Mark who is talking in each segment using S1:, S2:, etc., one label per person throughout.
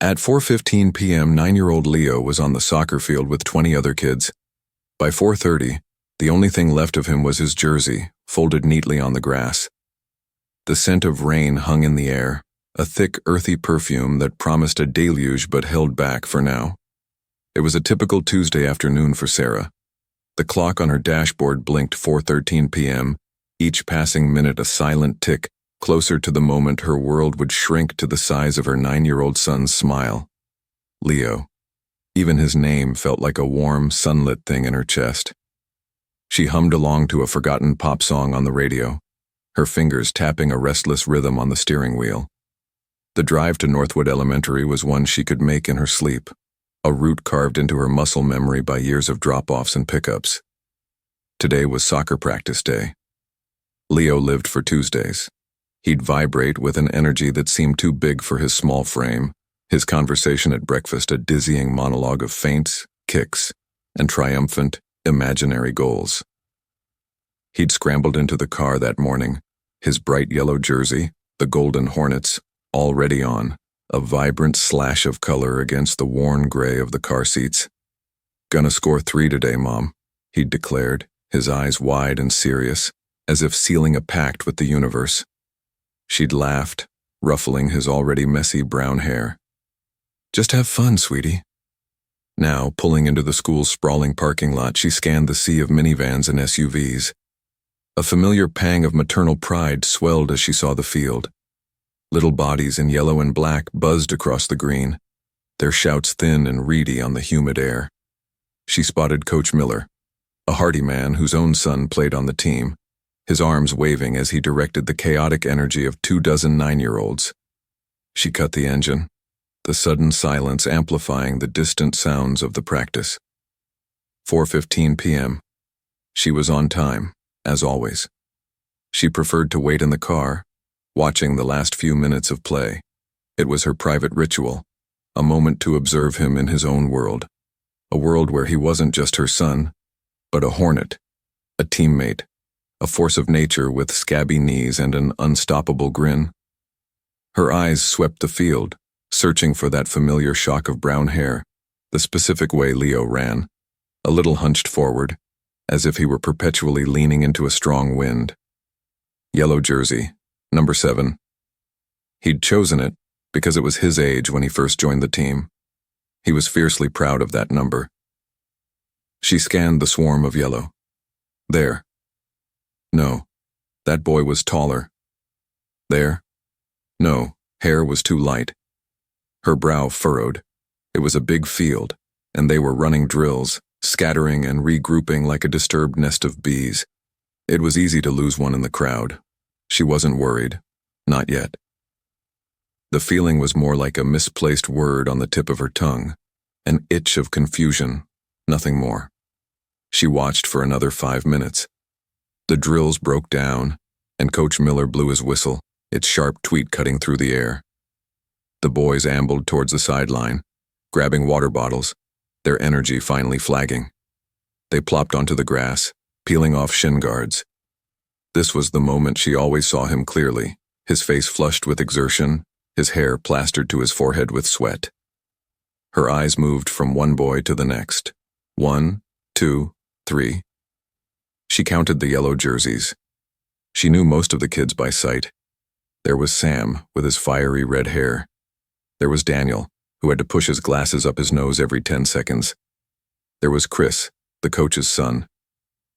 S1: At 4:15 p.m., 9-year-old Leo was on the soccer field with 20 other kids. By 4:30, the only thing left of him was his jersey, folded neatly on the grass. The scent of rain hung in the air, a thick, earthy perfume that promised a deluge but held back for now. It was a typical Tuesday afternoon for Sarah. The clock on her dashboard blinked 4:13 p.m., each passing minute a silent tick, closer to the moment her world would shrink to the size of her 9-year-old son's smile. Leo. Even his name felt like a warm, sunlit thing in her chest. She hummed along to a forgotten pop song on the radio, her fingers tapping a restless rhythm on the steering wheel. The drive to Northwood Elementary was one she could make in her sleep, a route carved into her muscle memory by years of drop-offs and pickups. Today was soccer practice day. Leo lived for Tuesdays. He'd vibrate with an energy that seemed too big for his small frame, his conversation at breakfast a dizzying monologue of feints, kicks, and triumphant, imaginary goals. He'd scrambled into the car that morning, his bright yellow jersey, the Golden Hornets, already on, a vibrant slash of color against the worn gray of the car seats. "Gonna score 3 today, Mom," he'd declared, his eyes wide and serious, as if sealing a pact with the universe. She'd laughed, ruffling his already messy brown hair. "Just have fun, sweetie." Now, pulling into the school's sprawling parking lot, she scanned the sea of minivans and SUVs. A familiar pang of maternal pride swelled as she saw the field. Little bodies in yellow and black buzzed across the green, their shouts thin and reedy on the humid air. She spotted Coach Miller, a hearty man whose own son played on the team, his arms waving as he directed the chaotic energy of 24 9-year-olds. She cut the engine, the sudden silence amplifying the distant sounds of the practice. 4:15 p.m. She was on time, as always. She preferred to wait in the car, watching the last few minutes of play. It was her private ritual, a moment to observe him in his own world, a world where he wasn't just her son, but a hornet, a teammate, a force of nature with scabby knees and an unstoppable grin. Her eyes swept the field, searching for that familiar shock of brown hair, the specific way Leo ran, a little hunched forward, as if he were perpetually leaning into a strong wind. Yellow jersey, number 7. He'd chosen it because it was his age when he first joined the team. He was fiercely proud of that number. She scanned the swarm of yellow. There. No, that boy was taller. There. No, hair was too light. Her brow furrowed. It was a big field, and they were running drills, scattering and regrouping like a disturbed nest of bees. It was easy to lose one in the crowd. She wasn't worried. Not yet. The feeling was more like a misplaced word on the tip of her tongue, an itch of confusion, nothing more. She watched for another 5 minutes. The drills broke down, and Coach Miller blew his whistle, its sharp tweet cutting through the air. The boys ambled towards the sideline, grabbing water bottles, their energy finally flagging. They plopped onto the grass, peeling off shin guards. This was the moment she always saw him clearly, his face flushed with exertion, his hair plastered to his forehead with sweat. Her eyes moved from one boy to the next. 1, 2, 3. She counted the yellow jerseys. She knew most of the kids by sight. There was Sam, with his fiery red hair. There was Daniel, who had to push his glasses up his nose every 10 seconds. There was Chris, the coach's son.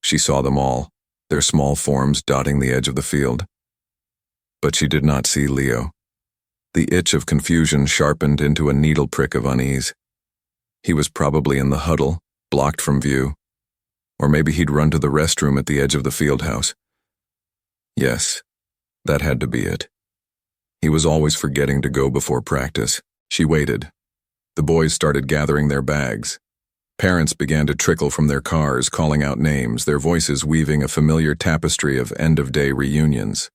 S1: She saw them all, their small forms dotting the edge of the field. But she did not see Leo. The itch of confusion sharpened into a needle prick of unease. He was probably in the huddle, blocked from view. Or maybe he'd run to the restroom at the edge of the field house. Yes, that had to be it. He was always forgetting to go before practice. She waited. The boys started gathering their bags. Parents began to trickle from their cars, calling out names, their voices weaving a familiar tapestry of end-of-day reunions.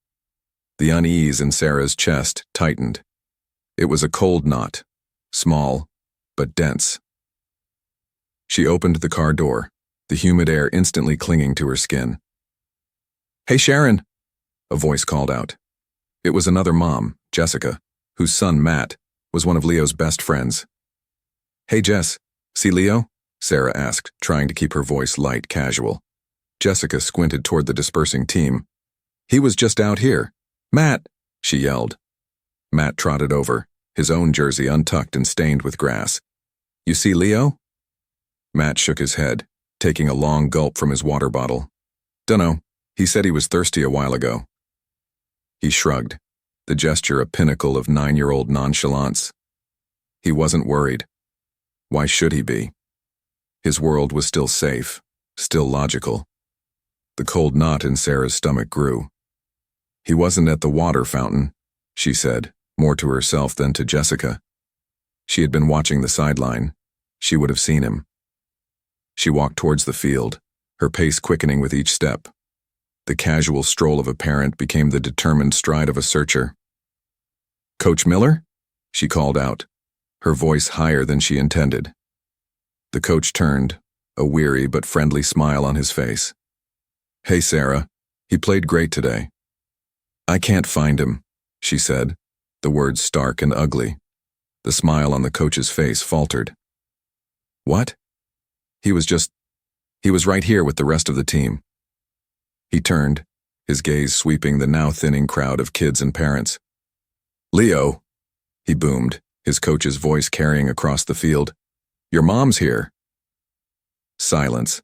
S1: The unease in Sarah's chest tightened. It was a cold knot, small, but dense. She opened the car door, the humid air instantly clinging to her skin. "Hey, Sharon," a voice called out. It was another mom, Jessica, whose son, Matt, was one of Leo's best friends. "Hey, Jess, see Leo?" Sarah asked, trying to keep her voice light, casual. Jessica squinted toward the dispersing team. "He was just out here. Matt!" she yelled. Matt trotted over, his own jersey untucked and stained with grass. "You see Leo?" Matt shook his head, taking a long gulp from his water bottle. "Dunno. He said he was thirsty a while ago." He shrugged, the gesture a pinnacle of 9-year-old nonchalance. He wasn't worried. Why should he be? His world was still safe, still logical. The cold knot in Sarah's stomach grew. "He wasn't at the water fountain," she said, more to herself than to Jessica. She had been watching the sideline. She would have seen him. She walked towards the field, her pace quickening with each step. The casual stroll of a parent became the determined stride of a searcher. "Coach Miller?" she called out, her voice higher than she intended. The coach turned, a weary but friendly smile on his face. "Hey, Sarah. He played great today." "I can't find him," she said, the words stark and ugly. The smile on the coach's face faltered. "What?" He was right here with the rest of the team." He turned, his gaze sweeping the now thinning crowd of kids and parents. "Leo," he boomed, his coach's voice carrying across the field. "Your mom's here." Silence.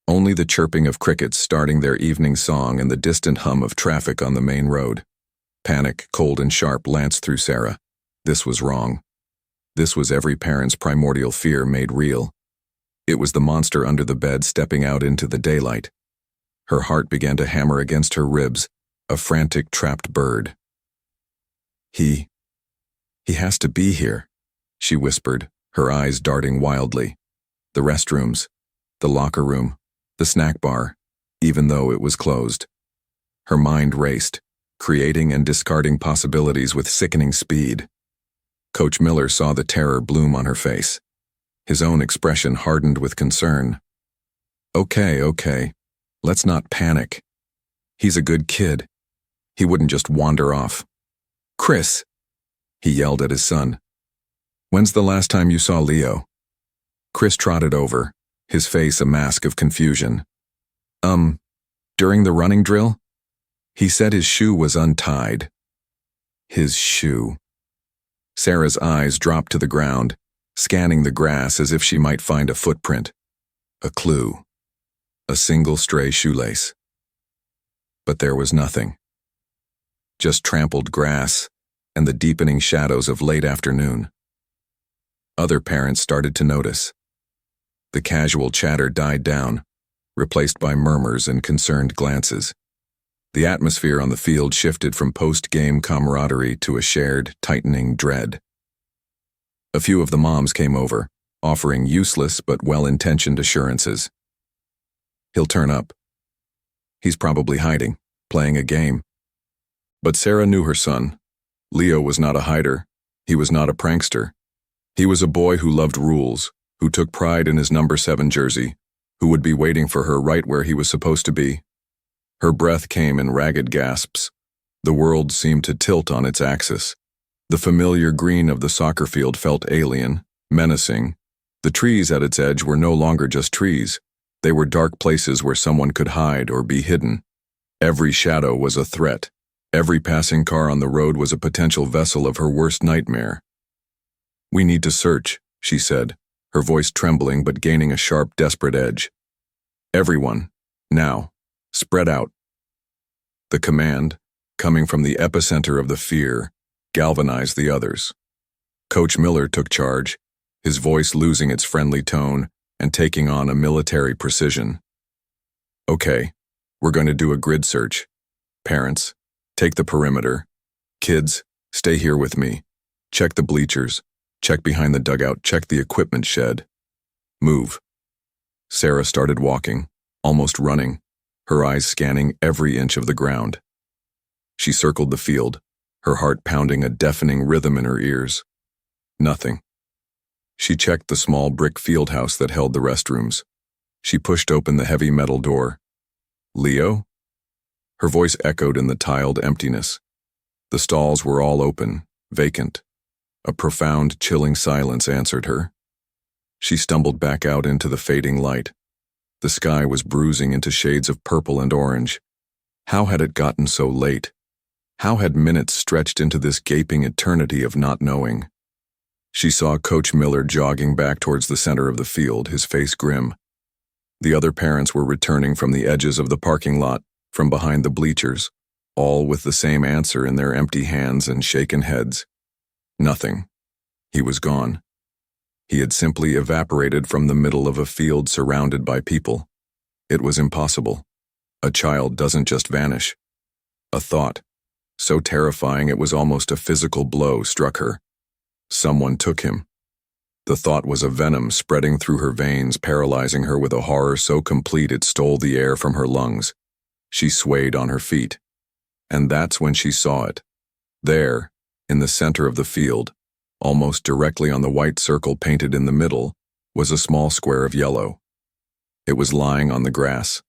S1: Only the chirping of crickets starting their evening song and the distant hum of traffic on the main road. Panic, cold and sharp, lanced through Sarah. This was wrong. This was every parent's primordial fear made real. It was the monster under the bed stepping out into the daylight. Her heart began to hammer against her ribs, a frantic, trapped bird. He has to be here," she whispered, her eyes darting wildly. The restrooms, the locker room, the snack bar, even though it was closed. Her mind raced, creating and discarding possibilities with sickening speed. Coach Miller saw the terror bloom on her face. His own expression hardened with concern. Okay. Let's not panic. He's a good kid. He wouldn't just wander off." "Chris," he yelled at his son. "When's the last time you saw Leo?" Chris trotted over, his face a mask of confusion. During the running drill? He said his shoe was untied." His shoe. Sarah's eyes dropped to the ground, scanning the grass as if she might find a footprint. A clue. A single stray shoelace. But there was nothing. Just trampled grass and the deepening shadows of late afternoon. Other parents started to notice. The casual chatter died down, replaced by murmurs and concerned glances. The atmosphere on the field shifted from post-game camaraderie to a shared, tightening dread. A few of the moms came over, offering useless but well-intentioned assurances. "He'll turn up. He's probably hiding, playing a game." But Sarah knew her son. Leo was not a hider. He was not a prankster. He was a boy who loved rules, who took pride in his number 7 jersey, who would be waiting for her right where he was supposed to be. Her breath came in ragged gasps. The world seemed to tilt on its axis. The familiar green of the soccer field felt alien, menacing. The trees at its edge were no longer just trees. They were dark places where someone could hide or be hidden. Every shadow was a threat. Every passing car on the road was a potential vessel of her worst nightmare. "We need to search," she said, her voice trembling but gaining a sharp, desperate edge. "Everyone, now, spread out." The command, coming from the epicenter of the fear, galvanized the others. Coach Miller took charge, his voice losing its friendly tone and taking on a military precision. "Okay, we're going to do a grid search. Parents, take the perimeter. Kids, stay here with me. Check the bleachers. Check behind the dugout. Check the equipment shed. Move." Sarah started walking, almost running, her eyes scanning every inch of the ground. She circled the field, her heart pounding a deafening rhythm in her ears. Nothing. She checked the small brick field house that held the restrooms. She pushed open the heavy metal door. "Leo?" Her voice echoed in the tiled emptiness. The stalls were all open, vacant. A profound, chilling silence answered her. She stumbled back out into the fading light. The sky was bruising into shades of purple and orange. How had it gotten so late? How had minutes stretched into this gaping eternity of not knowing? She saw Coach Miller jogging back towards the center of the field, his face grim. The other parents were returning from the edges of the parking lot, from behind the bleachers, all with the same answer in their empty hands and shaken heads. Nothing. He was gone. He had simply evaporated from the middle of a field surrounded by people. It was impossible. A child doesn't just vanish. A thought, so terrifying it was almost a physical blow, struck her. Someone took him. The thought was a venom spreading through her veins, paralyzing her with a horror so complete it stole the air from her lungs. She swayed on her feet. And that's when she saw it. There, in the center of the field, almost directly on the white circle painted in the middle, was a small square of yellow. It was lying on the grass,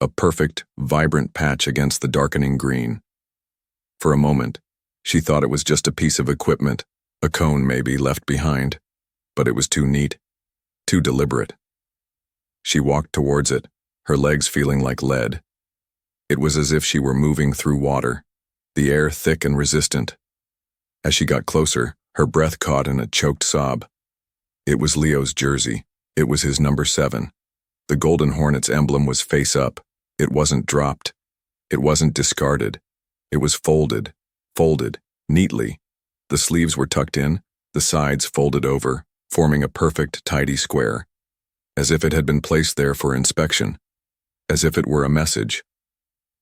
S1: a perfect, vibrant patch against the darkening green. For a moment, she thought it was just a piece of equipment, a cone maybe, left behind, but it was too neat, too deliberate. She walked towards it, her legs feeling like lead. It was as if she were moving through water, the air thick and resistant. As she got closer, her breath caught in a choked sob. It was Leo's jersey. It was his number 7. The Golden Hornets emblem was face up. It wasn't dropped. It wasn't discarded. It was folded, neatly. The sleeves were tucked in, the sides folded over, forming a perfect, tidy square, as if it had been placed there for inspection, as if it were a message.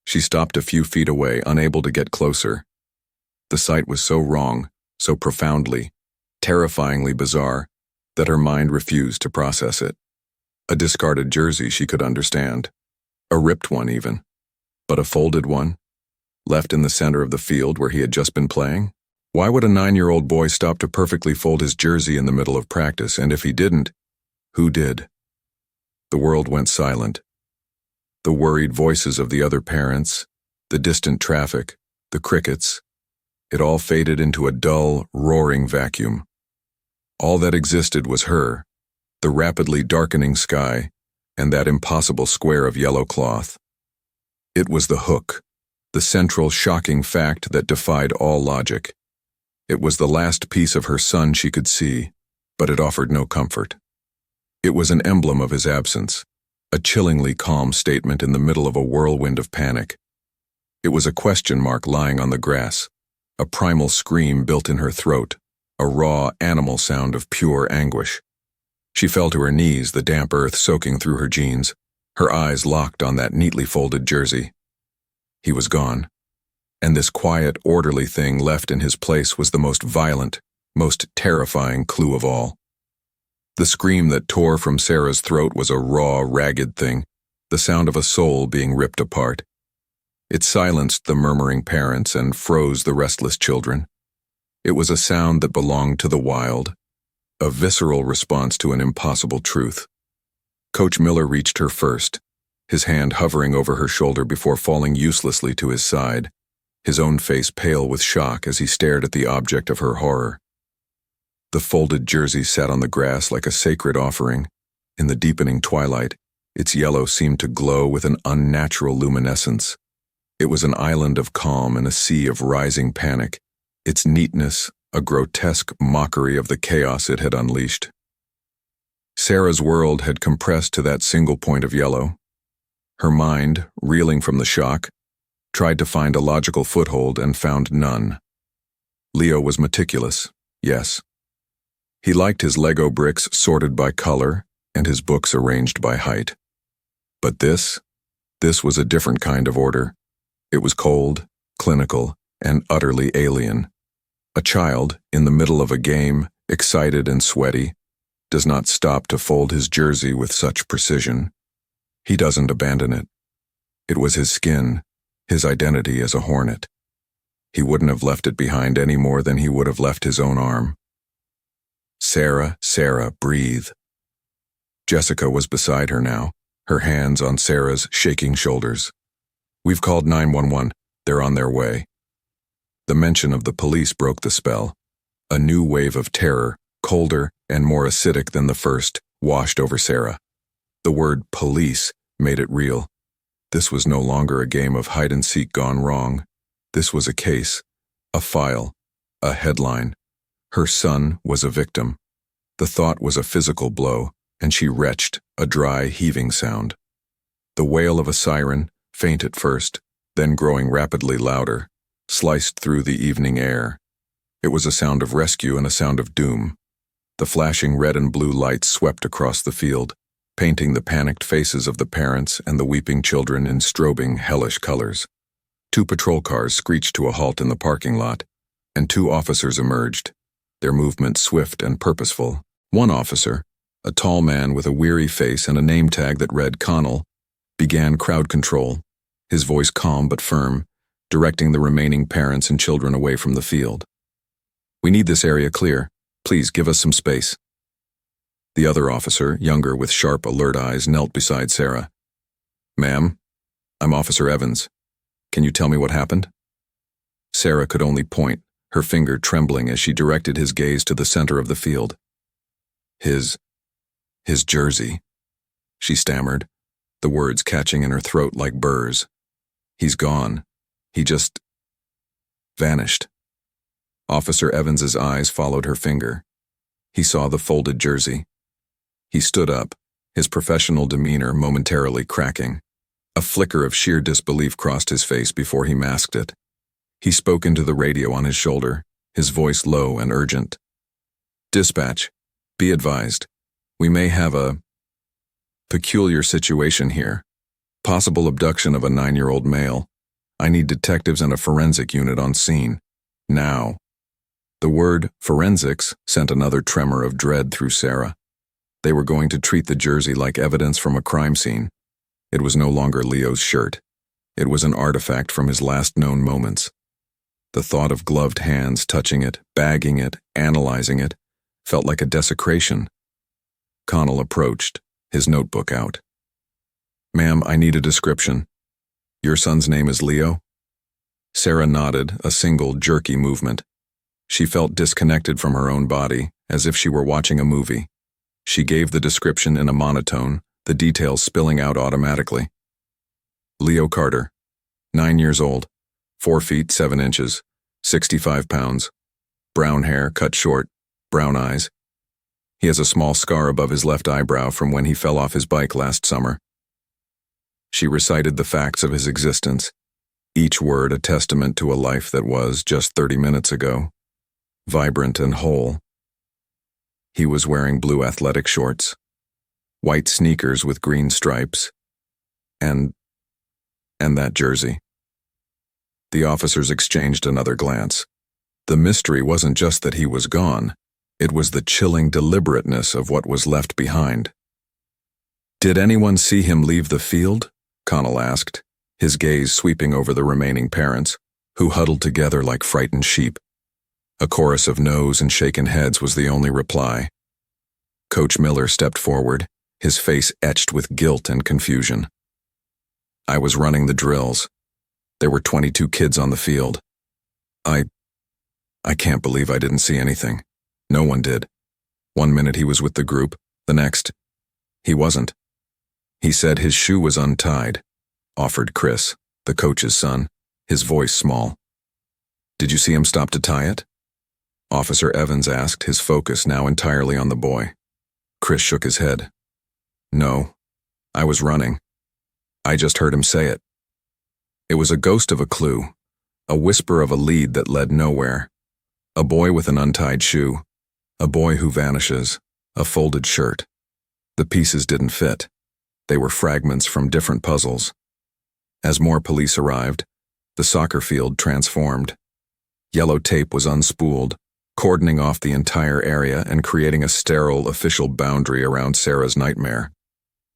S1: She stopped a few feet away, unable to get closer. The sight was so wrong, so profoundly, terrifyingly bizarre, that her mind refused to process it. A discarded jersey she could understand. A ripped one even. But a folded one? Left in the center of the field where he had just been playing? Why would a 9-year-old boy stop to perfectly fold his jersey in the middle of practice, and if he didn't, who did? The world went silent. The worried voices of the other parents, the distant traffic, the crickets, it all faded into a dull, roaring vacuum. All that existed was her, the rapidly darkening sky, and that impossible square of yellow cloth. It was the hook, the central shocking fact that defied all logic. It was the last piece of her son she could see, but it offered no comfort. It was an emblem of his absence, a chillingly calm statement in the middle of a whirlwind of panic. It was a question mark lying on the grass, a primal scream built in her throat, a raw animal sound of pure anguish. She fell to her knees, the damp earth soaking through her jeans, her eyes locked on that neatly folded jersey. He was gone, and this quiet, orderly thing left in his place was the most violent, most terrifying clue of all. The scream that tore from Sarah's throat was a raw, ragged thing, the sound of a soul being ripped apart. It silenced the murmuring parents and froze the restless children. It was a sound that belonged to the wild, a visceral response to an impossible truth. Coach Miller reached her first, his hand hovering over her shoulder before falling uselessly to his side, his own face pale with shock as he stared at the object of her horror. The folded jersey sat on the grass like a sacred offering. In the deepening twilight, its yellow seemed to glow with an unnatural luminescence. It was an island of calm in a sea of rising panic, its neatness a grotesque mockery of the chaos it had unleashed. Sarah's world had compressed to that single point of yellow. Her mind, reeling from the shock, tried to find a logical foothold and found none. Leo was meticulous, yes. He liked his Lego bricks sorted by color and his books arranged by height. But this was a different kind of order. It was cold, clinical, and utterly alien. A child, in the middle of a game, excited and sweaty, does not stop to fold his jersey with such precision. He doesn't abandon it. It was his skin, his identity as a hornet. He wouldn't have left it behind any more than he would have left his own arm. Sarah, Sarah, breathe. Jessica was beside her now, her hands on Sarah's shaking shoulders. We've called 911. They're on their way. The mention of the police broke the spell. A new wave of terror, colder and more acidic than the first, washed over Sarah. The word police made it real. This was no longer a game of hide-and-seek gone wrong. This was a case, a file, a headline. Her son was a victim. The thought was a physical blow, and she retched, a dry, heaving sound. The wail of a siren, faint at first, then growing rapidly louder, sliced through the evening air. It was a sound of rescue and a sound of doom. The flashing red and blue lights swept across the field, painting the panicked faces of the parents and the weeping children in strobing, hellish colors. 2 patrol cars screeched to a halt in the parking lot, and 2 officers emerged, their movements swift and purposeful. One officer, a tall man with a weary face and a name tag that read Connell, began crowd control, his voice calm but firm, directing the remaining parents and children away from the field. "We need this area clear. Please give us some space." The other officer, younger with sharp, alert eyes, knelt beside Sarah. "Ma'am, I'm Officer Evans. Can you tell me what happened?" Sarah could only point, her finger trembling as she directed his gaze to the center of the field. His jersey," she stammered, the words catching in her throat like burrs. "He's gone. He just vanished." Officer Evans's eyes followed her finger. He saw the folded jersey. He stood up, his professional demeanor momentarily cracking. A flicker of sheer disbelief crossed his face before he masked it. He spoke into the radio on his shoulder, his voice low and urgent. "Dispatch, be advised. We may have a peculiar situation here. Possible abduction of a 9-year-old male. I need detectives and a forensic unit on scene. Now." The word forensics sent another tremor of dread through Sarah. They were going to treat the jersey like evidence from a crime scene. It was no longer Leo's shirt. It was an artifact from his last known moments. The thought of gloved hands touching it, bagging it, analyzing it, felt like a desecration. Connell approached, his notebook out. "Ma'am, I need a description. Your son's name is Leo?" Sarah nodded, a single, jerky movement. She felt disconnected from her own body, as if she were watching a movie. She gave the description in a monotone, the details spilling out automatically. "Leo Carter, 9 years old, 4 feet 7 inches, 65 pounds, brown hair cut short, brown eyes. He has a small scar above his left eyebrow from when he fell off his bike last summer." She recited the facts of his existence, each word a testament to a life that was just 30 minutes ago, vibrant and whole. He was wearing blue athletic shorts, white sneakers with green stripes, and that jersey. The officers exchanged another glance. The mystery wasn't just that he was gone, it was the chilling deliberateness of what was left behind. "Did anyone see him leave the field?" Connell asked, his gaze sweeping over the remaining parents, who huddled together like frightened sheep. A chorus of no's and shaken heads was the only reply. Coach Miller stepped forward, his face etched with guilt and confusion. "I was running the drills. There were 22 kids on the field. I can't believe I didn't see anything. No one did. One minute he was with the group, the next, he wasn't. He said his shoe was untied," offered Chris, the coach's son, his voice small. "Did you see him stop to tie it?" Officer Evans asked, his focus now entirely on the boy. Chris shook his head. "No, I was running. I just heard him say it." It was a ghost of a clue, a whisper of a lead that led nowhere. A boy with an untied shoe, a boy who vanishes, a folded shirt. The pieces didn't fit. They were fragments from different puzzles. As more police arrived, the soccer field transformed. Yellow tape was unspooled, cordoning off the entire area and creating a sterile official boundary around Sarah's nightmare.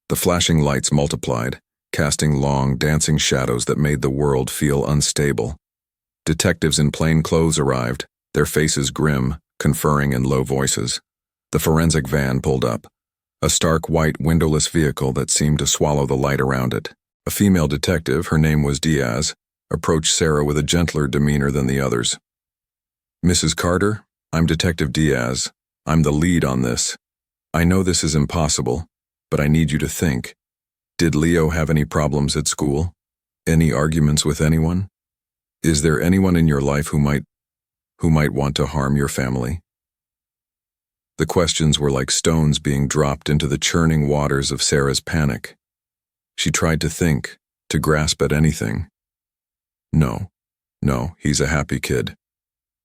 S1: The flashing lights multiplied, casting long, dancing shadows that made the world feel unstable. Detectives in plain clothes arrived, their faces grim, conferring in low voices. The forensic van pulled up, a stark white windowless vehicle that seemed to swallow the light around it. A female detective, her name was Diaz, approached Sarah with a gentler demeanor than the others. "Mrs. Carter, I'm Detective Diaz. I'm the lead on this. I know this is impossible, but I need you to think. Did Leo have any problems at school? Any arguments with anyone? Is there anyone in your life who might want to harm your family? The questions were like stones being dropped into the churning waters of Sarah's panic. She tried to think, to grasp at anything. No, he's a happy kid.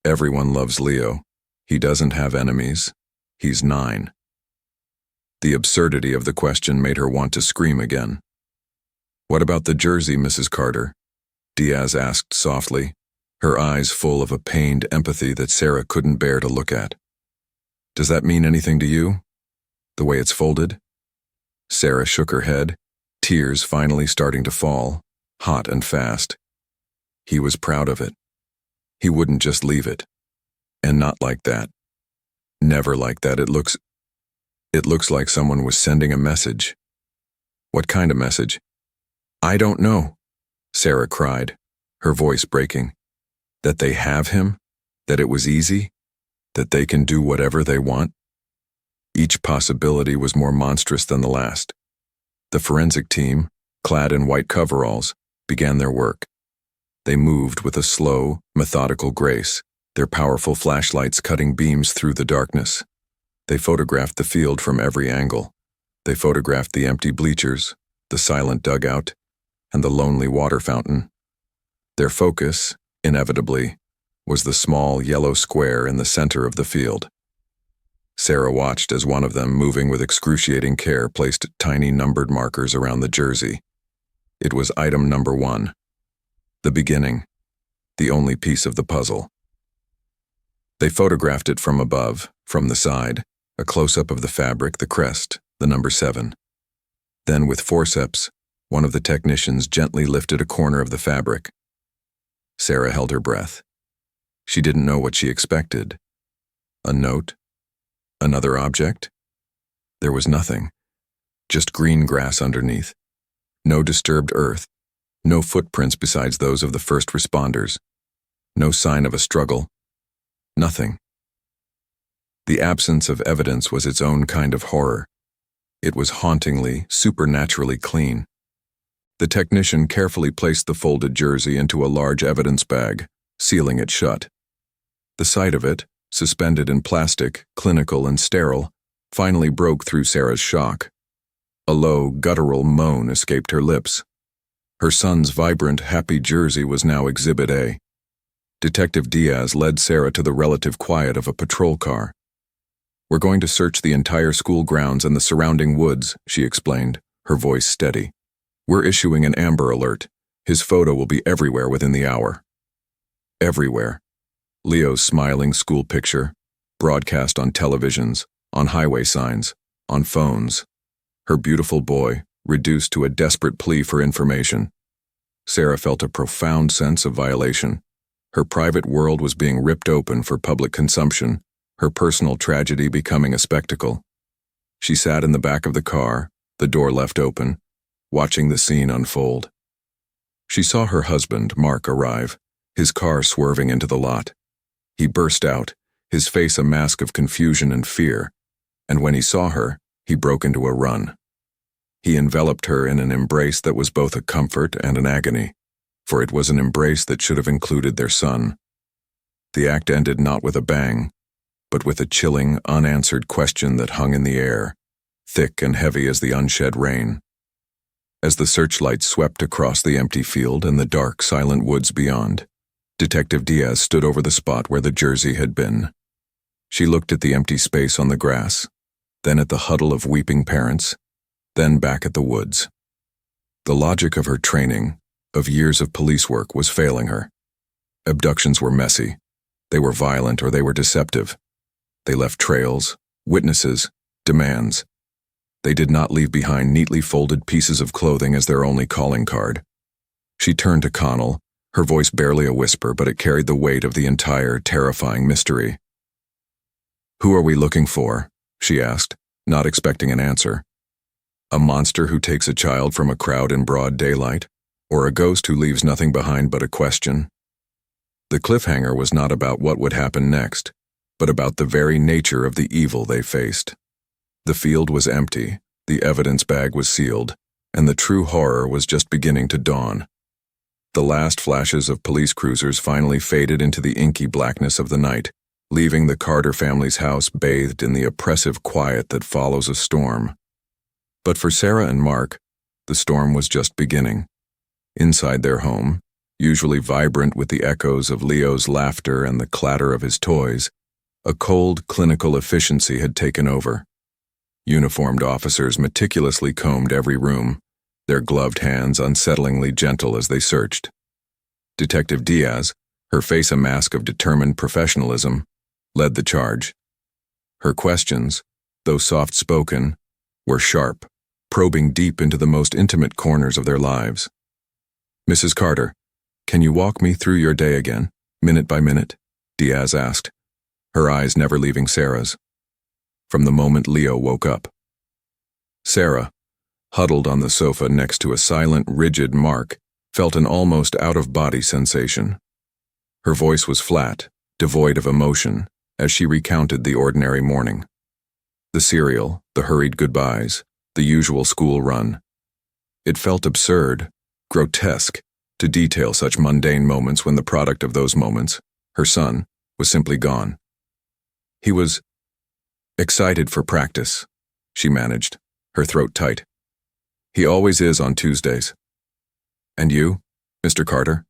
S1: Everyone loves Leo. He doesn't have enemies. He's 9. The absurdity of the question made her want to scream again. What about the jersey, Mrs. Carter? Diaz asked softly, her eyes full of a pained empathy that Sarah couldn't bear to look at. Does that mean anything to you? The way it's folded? Sarah shook her head, tears finally starting to fall, hot and fast. He was proud of it. He wouldn't just leave it. And not like that. Never like that. It looks like someone was sending a message. What kind of message? I don't know, Sarah cried, her voice breaking. That they have him? That it was easy? That they can do whatever they want? Each possibility was more monstrous than the last. The forensic team, clad in white coveralls, began their work. They moved with a slow, methodical grace, their powerful flashlights cutting beams through the darkness. They photographed the field from every angle. They photographed the empty bleachers, the silent dugout, and the lonely water fountain. Their focus, inevitably, was the small yellow square in the center of the field. Sarah watched as one of them, moving with excruciating care, placed tiny numbered markers around the jersey. It was item number 1. The beginning, the only piece of the puzzle. They photographed it from above, from the side, a close-up of the fabric, the crest, the number 7. Then, with forceps, one of the technicians gently lifted a corner of the fabric. Sarah held her breath. She didn't know what she expected. A note? Another object? There was nothing. Just green grass underneath. No disturbed earth. No footprints besides those of the first responders. No sign of a struggle. Nothing. The absence of evidence was its own kind of horror. It was hauntingly, supernaturally clean. The technician carefully placed the folded jersey into a large evidence bag, sealing it shut. The sight of it, suspended in plastic, clinical and sterile, finally broke through Sarah's shock. A low, guttural moan escaped her lips. Her son's vibrant, happy jersey was now Exhibit A. Detective Diaz led Sarah to the relative quiet of a patrol car. We're going to search the entire school grounds and the surrounding woods, she explained, her voice steady. We're issuing an Amber Alert. His photo will be everywhere within the hour. Everywhere. Leo's smiling school picture, broadcast on televisions, on highway signs, on phones. Her beautiful boy, reduced to a desperate plea for information. Sarah felt a profound sense of violation. Her private world was being ripped open for public consumption, her personal tragedy becoming a spectacle. She sat in the back of the car, the door left open, watching the scene unfold. She saw her husband, Mark, arrive, his car swerving into the lot. He burst out, his face a mask of confusion and fear, and when he saw her, he broke into a run. He enveloped her in an embrace that was both a comfort and an agony, for it was an embrace that should have included their son. The act ended not with a bang, but with a chilling, unanswered question that hung in the air, thick and heavy as the unshed rain. As the searchlight swept across the empty field and the dark, silent woods beyond, Detective Diaz stood over the spot where the jersey had been. She looked at the empty space on the grass, then at the huddle of weeping parents, then back at the woods. The logic of her training, of years of police work, was failing her. Abductions were messy. They were violent or they were deceptive. They left trails, witnesses, demands. They did not leave behind neatly folded pieces of clothing as their only calling card. She turned to Connell, her voice barely a whisper, but it carried the weight of the entire, terrifying mystery. "Who are we looking for?" she asked, not expecting an answer. A monster who takes a child from a crowd in broad daylight, or a ghost who leaves nothing behind but a question? The cliffhanger was not about what would happen next. but about the very nature of the evil they faced. The field was empty, the evidence bag was sealed, and the true horror was just beginning to dawn. The last flashes of police cruisers finally faded into the inky blackness of the night, leaving the Carter family's house bathed in the oppressive quiet that follows a storm. But for Sarah and Mark, the storm was just beginning. Inside their home, usually vibrant with the echoes of Leo's laughter and the clatter of his toys, a cold, clinical efficiency had taken over. Uniformed officers meticulously combed every room, their gloved hands unsettlingly gentle as they searched. Detective Diaz, her face a mask of determined professionalism, led the charge. Her questions, though soft-spoken, were sharp, probing deep into the most intimate corners of their lives. "Mrs. Carter, can you walk me through your day again, minute by minute?" Diaz asked, her eyes never leaving Sarah's. From the moment Leo woke up. Sarah, huddled on the sofa next to a silent, rigid Mark, felt an almost out-of-body sensation. Her voice was flat, devoid of emotion, as she recounted the ordinary morning. The cereal, the hurried goodbyes, the usual school run. It felt absurd, grotesque, to detail such mundane moments when the product of those moments, her son, was simply gone. He was excited for practice, she managed, her throat tight. "He always is on Tuesdays." "And you, Mr. Carter?"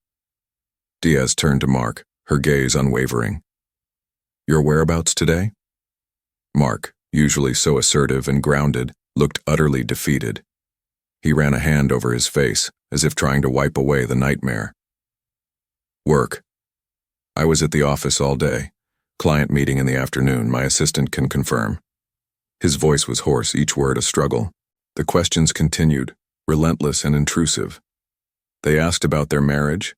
S1: Diaz turned to Mark, her gaze unwavering. "Your whereabouts today?" Mark, usually so assertive and grounded, looked utterly defeated. He ran a hand over his face, as if trying to wipe away the nightmare. "Work. I was at the office all day. Client meeting in the afternoon, my assistant can confirm." His voice was hoarse, each word a struggle. The questions continued, relentless and intrusive. They asked about their marriage,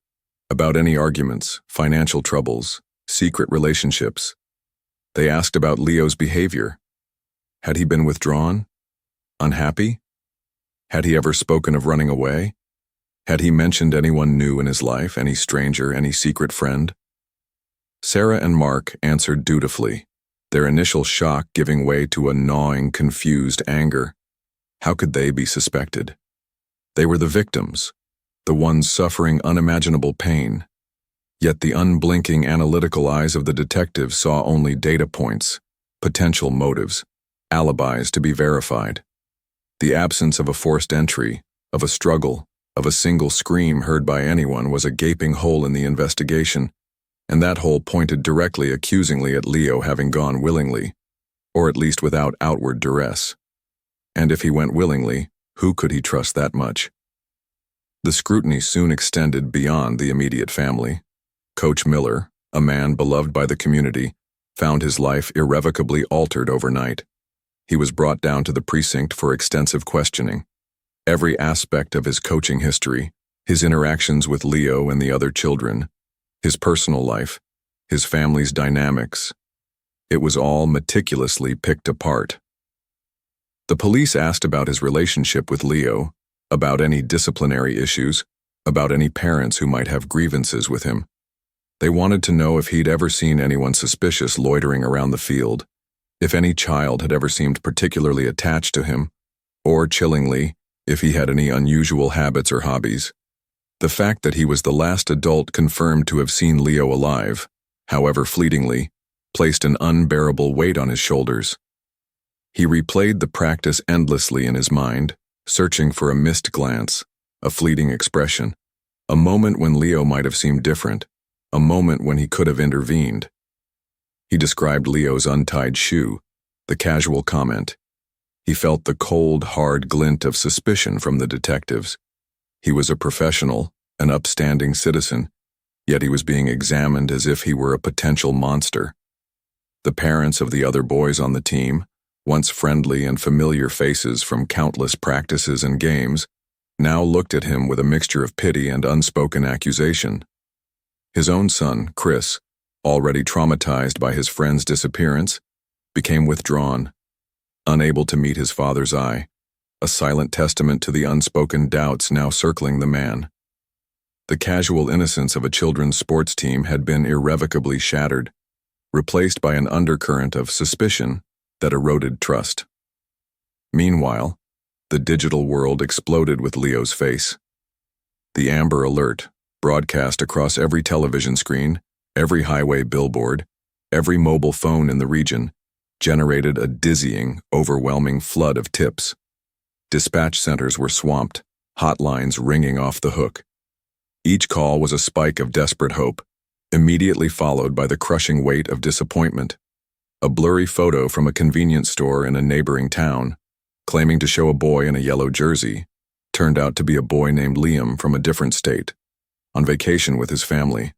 S1: about any arguments, financial troubles, secret relationships. They asked about Leo's behavior. Had he been withdrawn? Unhappy? Had he ever spoken of running away? Had he mentioned anyone new in his life, any stranger, any secret friend? Sarah and Mark answered dutifully, their initial shock giving way to a gnawing, confused anger. How could they be suspected? They were the victims, the ones suffering unimaginable pain. Yet the unblinking analytical eyes of the detectives saw only data points, potential motives, alibis to be verified. The absence of a forced entry, of a struggle, of a single scream heard by anyone was a gaping hole in the investigation, and that hole pointed directly accusingly at Leo having gone willingly, or at least without outward duress. And if he went willingly, who could he trust that much? The scrutiny soon extended beyond the immediate family. Coach Miller, a man beloved by the community, found his life irrevocably altered overnight. He was brought down to the precinct for extensive questioning. Every aspect of his coaching history, his interactions with Leo and the other children, his personal life, his family's dynamics, it was all meticulously picked apart. The police asked about his relationship with Leo, about any disciplinary issues, about any parents who might have grievances with him. They wanted to know if he'd ever seen anyone suspicious loitering around the field, if any child had ever seemed particularly attached to him, or, chillingly, if he had any unusual habits or hobbies. The fact that he was the last adult confirmed to have seen Leo alive, however fleetingly, placed an unbearable weight on his shoulders. He replayed the practice endlessly in his mind, searching for a missed glance, a fleeting expression, a moment when Leo might have seemed different, a moment when he could have intervened. He described Leo's untied shoe, the casual comment. He felt the cold, hard glint of suspicion from the detectives. He was a professional, an upstanding citizen, yet he was being examined as if he were a potential monster. The parents of the other boys on the team, once friendly and familiar faces from countless practices and games, now looked at him with a mixture of pity and unspoken accusation. His own son, Chris, already traumatized by his friend's disappearance, became withdrawn, unable to meet his father's eye, a silent testament to the unspoken doubts now circling the man. The casual innocence of a children's sports team had been irrevocably shattered. replaced by an undercurrent of suspicion that eroded trust. Meanwhile, the digital world exploded with Leo's face. The Amber Alert, broadcast across every television screen, every highway billboard, every mobile phone in the region, generated a dizzying, overwhelming flood of tips. Dispatch centers were swamped, hotlines ringing off the hook. Each call was a spike of desperate hope, immediately followed by the crushing weight of disappointment. A blurry photo from a convenience store in a neighboring town, claiming to show a boy in a yellow jersey, turned out to be a boy named Liam from a different state, on vacation with his family.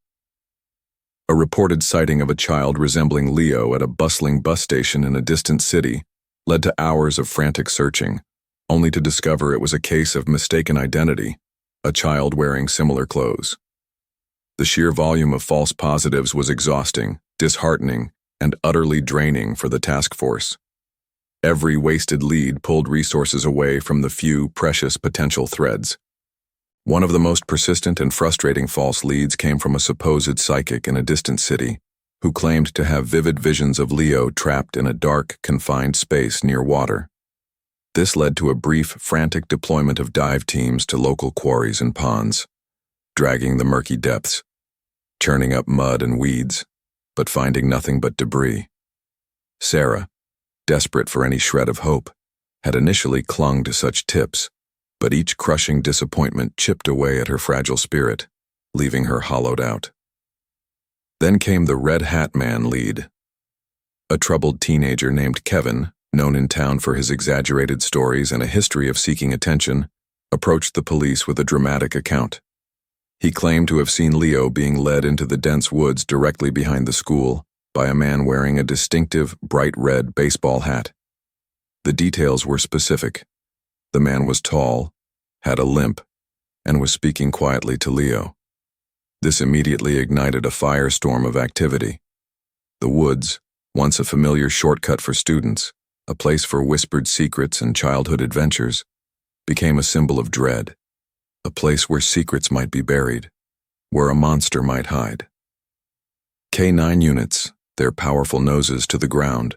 S1: A reported sighting of a child resembling Leo at a bustling bus station in a distant city led to hours of frantic searching, only to discover it was a case of mistaken identity, a child wearing similar clothes. The sheer volume of false positives was exhausting, disheartening, and utterly draining for the task force. Every wasted lead pulled resources away from the few precious potential threads. One of the most persistent and frustrating false leads came from a supposed psychic in a distant city who claimed to have vivid visions of Leo trapped in a dark, confined space near water. This led to a brief, frantic deployment of dive teams to local quarries and ponds, dragging the murky depths, churning up mud and weeds, but finding nothing but debris. Sarah, desperate for any shred of hope, had initially clung to such tips, but each crushing disappointment chipped away at her fragile spirit, leaving her hollowed out. Then came the Red Hat Man lead. A troubled teenager named Kevin, known in town for his exaggerated stories and a history of seeking attention, approached the police with a dramatic account. He claimed to have seen Leo being led into the dense woods directly behind the school by a man wearing a distinctive, bright red baseball hat. The details were specific. The man was tall, had a limp, and was speaking quietly to Leo. This immediately ignited a firestorm of activity. The woods, once a familiar shortcut for students, a place for whispered secrets and childhood adventures, became a symbol of dread, a place where secrets might be buried, where a monster might hide. K-9 units, their powerful noses to the ground,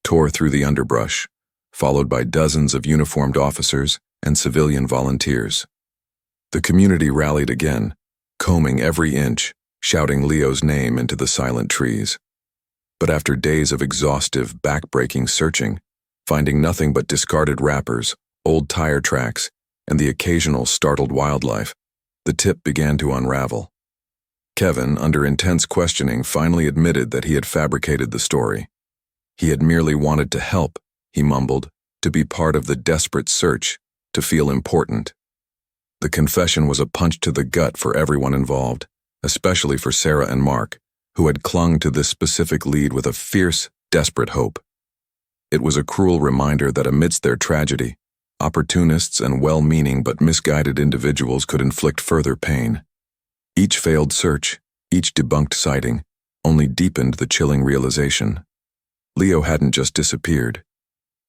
S1: tore through the underbrush, followed by dozens of uniformed officers and civilian volunteers. The community rallied again, combing every inch, shouting Leo's name into the silent trees. But after days of exhaustive, back-breaking searching, finding nothing but discarded wrappers, old tire tracks, and the occasional startled wildlife, the tip began to unravel. Kevin, under intense questioning, finally admitted that he had fabricated the story. He had merely wanted to help, he mumbled, to be part of the desperate search, to feel important. The confession was a punch to the gut for everyone involved, especially for Sarah and Mark, who had clung to this specific lead with a fierce, desperate hope. It was a cruel reminder that amidst their tragedy, opportunists and well-meaning but misguided individuals could inflict further pain. Each failed search, each debunked sighting, only deepened the chilling realization. Leo hadn't just disappeared.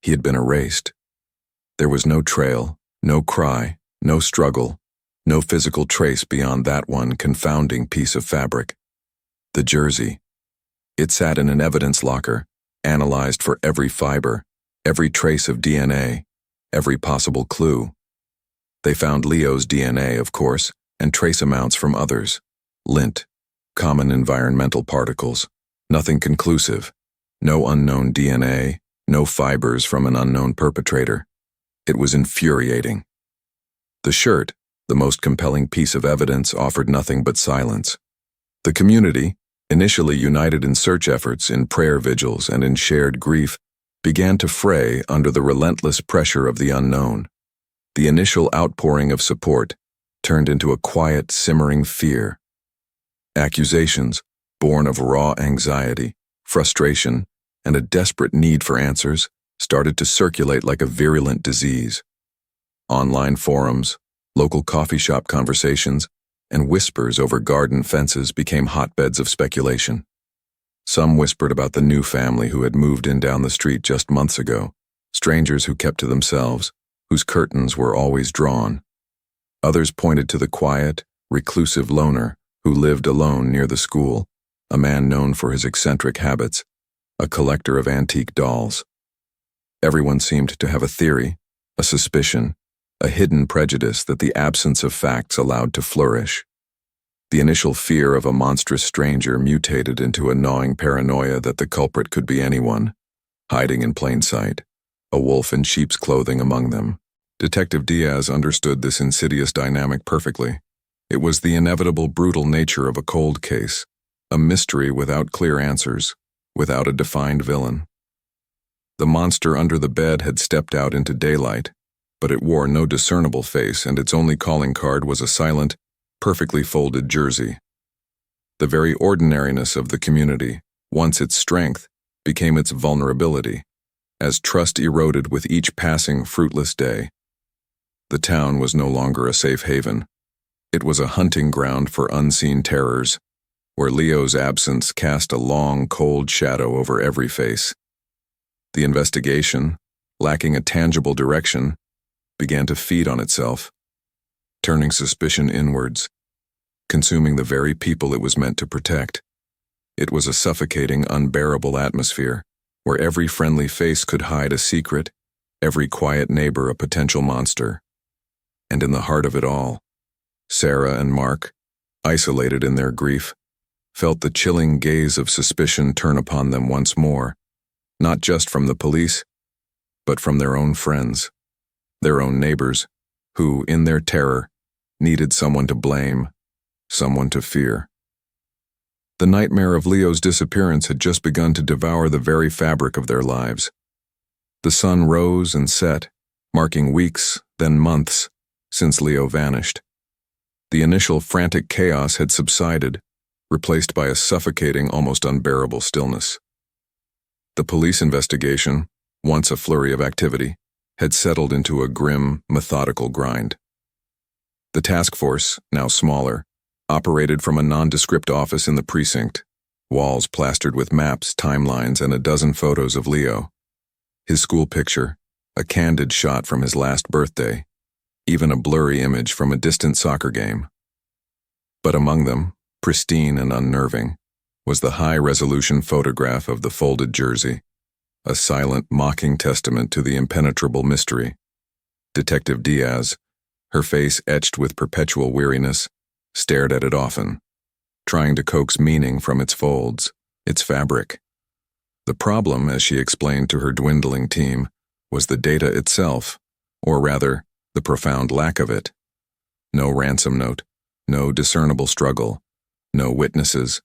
S1: He had been erased. There was no trail, no cry, no struggle, no physical trace beyond that one confounding piece of fabric. The jersey. It sat in an evidence locker, analyzed for every fiber, every trace of DNA, every possible clue. They found Leo's DNA, of course, and trace amounts from others. Lint, common environmental particles, nothing conclusive, no unknown DNA, no fibers from an unknown perpetrator. It was infuriating. The shirt, the most compelling piece of evidence, offered nothing but silence. The community, initially united in search efforts, in prayer vigils, and in shared grief, began to fray under the relentless pressure of the unknown. The initial outpouring of support turned into a quiet, simmering fear. Accusations, born of raw anxiety, frustration, and a desperate need for answers, started to circulate like a virulent disease. Online forums, local coffee shop conversations, and whispers over garden fences became hotbeds of speculation. Some whispered about the new family who had moved in down the street just months ago, strangers who kept to themselves, whose curtains were always drawn. Others pointed to the quiet, reclusive loner who lived alone near the school, a man known for his eccentric habits, a collector of antique dolls. Everyone seemed to have a theory, a suspicion, a hidden prejudice that the absence of facts allowed to flourish. The initial fear of a monstrous stranger mutated into a gnawing paranoia that the culprit could be anyone, hiding in plain sight, a wolf in sheep's clothing among them. Detective Diaz understood this insidious dynamic perfectly. It was the inevitable brutal nature of a cold case, a mystery without clear answers, without a defined villain. The monster under the bed had stepped out into daylight, but it wore no discernible face, and its only calling card was a silent, perfectly folded jersey. The very ordinariness of the community, once its strength, became its vulnerability, as trust eroded with each passing fruitless day. The town was no longer a safe haven. It was a hunting ground for unseen terrors, where Leo's absence cast a long, cold shadow over every face. The investigation, lacking a tangible direction, began to feed on itself, turning suspicion inwards, consuming the very people it was meant to protect. It was a suffocating, unbearable atmosphere, where every friendly face could hide a secret, every quiet neighbor a potential monster. And in the heart of it all, Sarah and Mark, isolated in their grief, felt the chilling gaze of suspicion turn upon them once more, not just from the police, but from their own friends, their own neighbors, who, in their terror, needed someone to blame, someone to fear. The nightmare of Leo's disappearance had just begun to devour the very fabric of their lives. The sun rose and set, marking weeks, then months, since Leo vanished. The initial frantic chaos had subsided, replaced by a suffocating, almost unbearable stillness. The police investigation, once a flurry of activity, had settled into a grim, methodical grind. The task force, now smaller, operated from a nondescript office in the precinct, walls plastered with maps, timelines, and a dozen photos of Leo. His school picture, a candid shot from his last birthday, even a blurry image from a distant soccer game. But among them, pristine and unnerving, was the high-resolution photograph of the folded jersey, a silent, mocking testament to the impenetrable mystery. Detective Diaz, her face etched with perpetual weariness, stared at it often, trying to coax meaning from its folds, its fabric. The problem, as she explained to her dwindling team, was the data itself, or rather, the profound lack of it. No ransom note, no discernible struggle, no witnesses,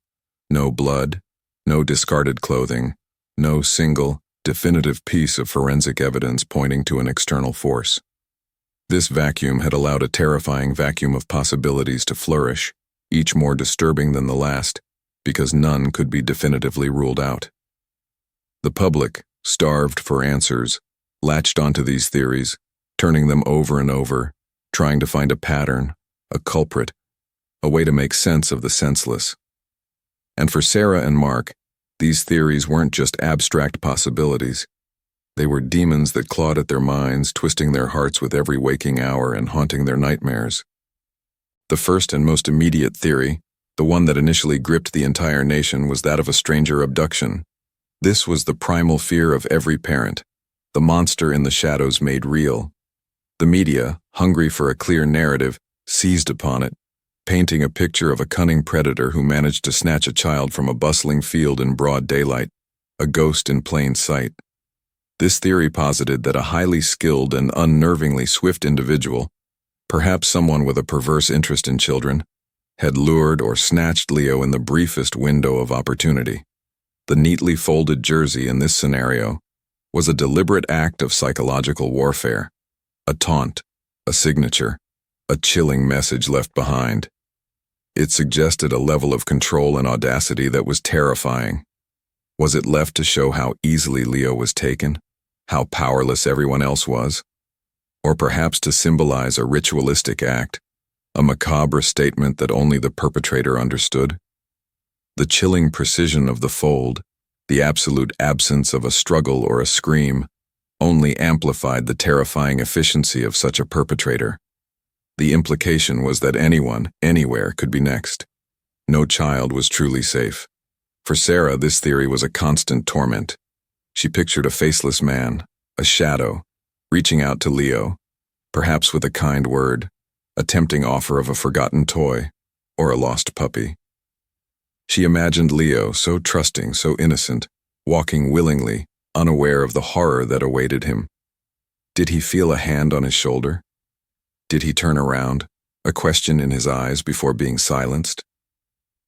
S1: no blood, no discarded clothing, no single, definitive piece of forensic evidence pointing to an external force. This vacuum had allowed a terrifying vacuum of possibilities to flourish, each more disturbing than the last, because none could be definitively ruled out. The public, starved for answers, latched onto these theories, turning them over and over, trying to find a pattern, a culprit, a way to make sense of the senseless. And for Sarah and Mark, these theories weren't just abstract possibilities. They were demons that clawed at their minds, twisting their hearts with every waking hour and haunting their nightmares. The first and most immediate theory, the one that initially gripped the entire nation, was that of a stranger abduction. This was the primal fear of every parent, the monster in the shadows made real. The media, hungry for a clear narrative, seized upon it, painting a picture of a cunning predator who managed to snatch a child from a bustling field in broad daylight, a ghost in plain sight. This theory posited that a highly skilled and unnervingly swift individual, perhaps someone with a perverse interest in children, had lured or snatched Leo in the briefest window of opportunity. The neatly folded jersey in this scenario was a deliberate act of psychological warfare, a taunt, a signature, a chilling message left behind. It suggested a level of control and audacity that was terrifying. Was it left to show how easily Leo was taken, how powerless everyone else was? Or perhaps to symbolize a ritualistic act, a macabre statement that only the perpetrator understood? The chilling precision of the fold, the absolute absence of a struggle or a scream, only amplified the terrifying efficiency of such a perpetrator. The implication was that anyone, anywhere, could be next. No child was truly safe. For Sarah, this theory was a constant torment. She pictured a faceless man, a shadow, reaching out to Leo, perhaps with a kind word, a tempting offer of a forgotten toy, or a lost puppy. She imagined Leo, so trusting, so innocent, walking willingly, unaware of the horror that awaited him. Did he feel a hand on his shoulder? Did he turn around, a question in his eyes before being silenced?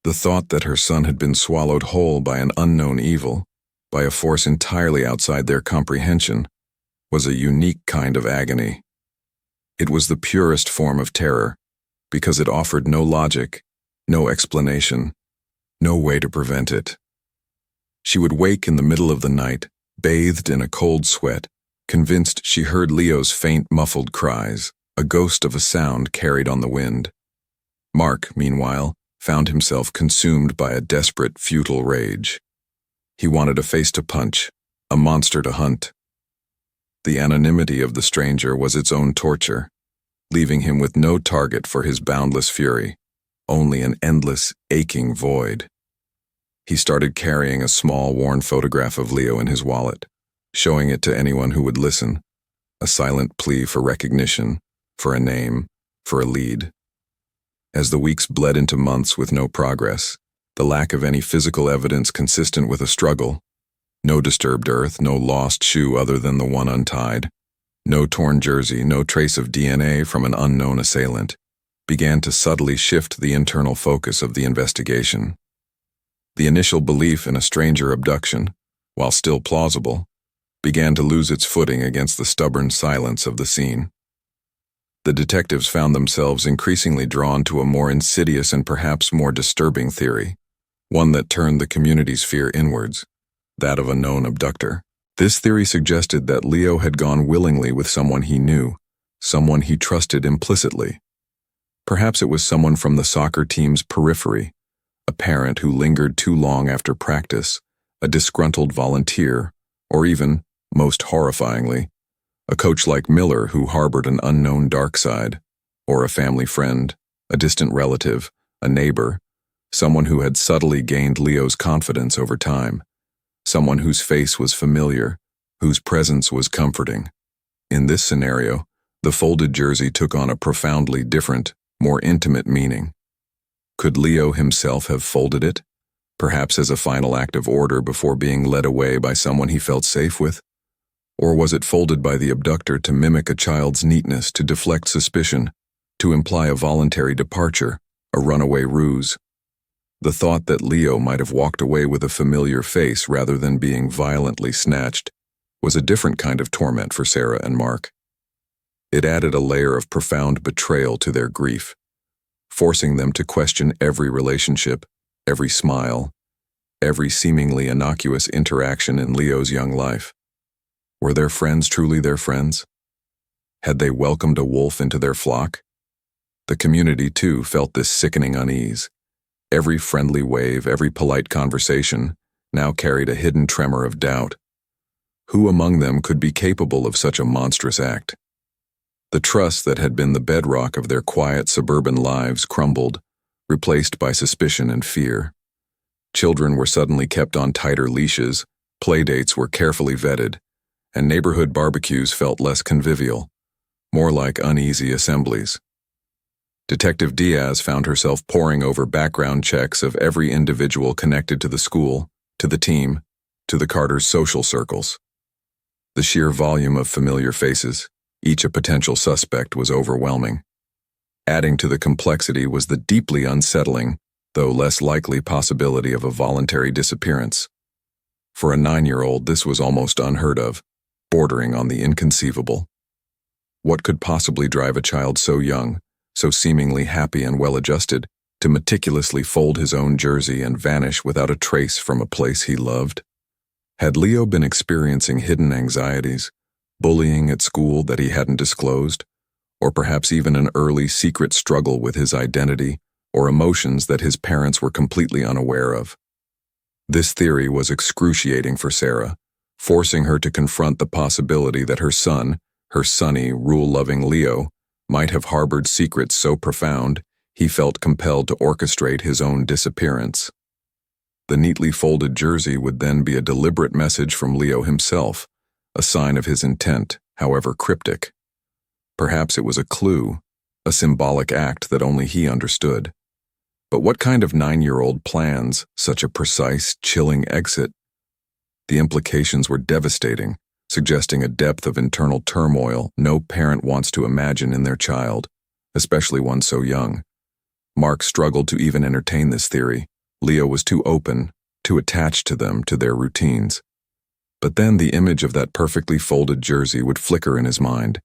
S1: The thought that her son had been swallowed whole by an unknown evil, by a force entirely outside their comprehension, was a unique kind of agony. It was the purest form of terror, because it offered no logic, no explanation, no way to prevent it. She would wake in the middle of the night, bathed in a cold sweat, convinced she heard Leo's faint, muffled cries, a ghost of a sound carried on the wind. Mark, meanwhile, found himself consumed by a desperate, futile rage. He wanted a face to punch, a monster to hunt. The anonymity of the stranger was its own torture, leaving him with no target for his boundless fury, only an endless, aching void. He started carrying a small, worn photograph of Leo in his wallet, showing it to anyone who would listen, a silent plea for recognition, for a name, for a lead. As the weeks bled into months with no progress, the lack of any physical evidence consistent with a struggle, no disturbed earth, no lost shoe other than the one untied, no torn jersey, no trace of DNA from an unknown assailant, began to subtly shift the internal focus of the investigation. The initial belief in a stranger abduction, while still plausible, began to lose its footing against the stubborn silence of the scene. The detectives found themselves increasingly drawn to a more insidious and perhaps more disturbing theory, one that turned the community's fear inwards, that of a known abductor. This theory suggested that Leo had gone willingly with someone he knew, someone he trusted implicitly. Perhaps it was someone from the soccer team's periphery, a parent who lingered too long after practice, a disgruntled volunteer, or even, most horrifyingly, a coach like Miller who harbored an unknown dark side, or a family friend, a distant relative, a neighbor, someone who had subtly gained Leo's confidence over time, someone whose face was familiar, whose presence was comforting. In this scenario, the folded jersey took on a profoundly different, more intimate meaning. Could Leo himself have folded it, perhaps as a final act of order before being led away by someone he felt safe with? Or was it folded by the abductor to mimic a child's neatness, to deflect suspicion, to imply a voluntary departure, a runaway ruse? The thought that Leo might have walked away with a familiar face rather than being violently snatched was a different kind of torment for Sarah and Mark. It added a layer of profound betrayal to their grief, forcing them to question every relationship, every smile, every seemingly innocuous interaction in Leo's young life. Were their friends truly their friends? Had they welcomed a wolf into their flock? The community, too, felt this sickening unease. Every friendly wave, every polite conversation, now carried a hidden tremor of doubt. Who among them could be capable of such a monstrous act? The trust that had been the bedrock of their quiet suburban lives crumbled, replaced by suspicion and fear. Children were suddenly kept on tighter leashes, playdates were carefully vetted, and neighborhood barbecues felt less convivial, more like uneasy assemblies. Detective Diaz found herself poring over background checks of every individual connected to the school, to the team, to the Carters' social circles. The sheer volume of familiar faces, each a potential suspect, was overwhelming. Adding to the complexity was the deeply unsettling, though less likely possibility of a voluntary disappearance. For a 9-year-old, this was almost unheard of, bordering on the inconceivable. What could possibly drive a child so young, so seemingly happy and well-adjusted, to meticulously fold his own jersey and vanish without a trace from a place he loved? Had Leo been experiencing hidden anxieties, bullying at school that he hadn't disclosed, or perhaps even an early secret struggle with his identity or emotions that his parents were completely unaware of? This theory was excruciating for Sarah, forcing her to confront the possibility that her son, her sunny, rule-loving Leo, might have harbored secrets so profound he felt compelled to orchestrate his own disappearance. The neatly folded jersey would then be a deliberate message from Leo himself, a sign of his intent, however cryptic. Perhaps it was a clue, a symbolic act that only he understood. But what kind of 9-year-old plans such a precise, chilling exit? The implications were devastating, suggesting a depth of internal turmoil no parent wants to imagine in their child, especially one so young. Mark struggled to even entertain this theory. Leo was too open, too attached to them, to their routines. But then the image of that perfectly folded jersey would flicker in his mind,